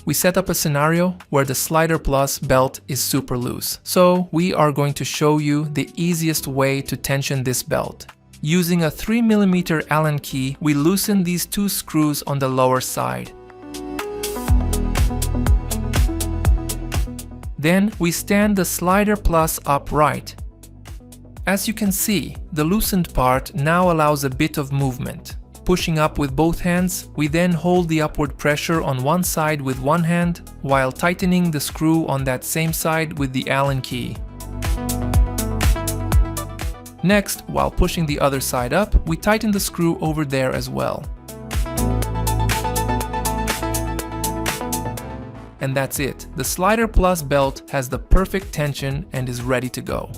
we set up a scenario where the SliderPLUS belt is super loose. So we are going to show you the easiest way to tension this belt. Using a 3mm Allen key, we loosen these two screws on the lower side. Then we stand the SliderPLUS upright. As you can see, the loosened part now allows a bit of movement. Pushing up with both hands, we then hold the upward pressure on one side with one hand, while tightening the screw on that same side with the Allen key. Next, while pushing the other side up, we tighten the screw over there as well. And that's it. The SliderPLUS belt has the perfect tension and is ready to go.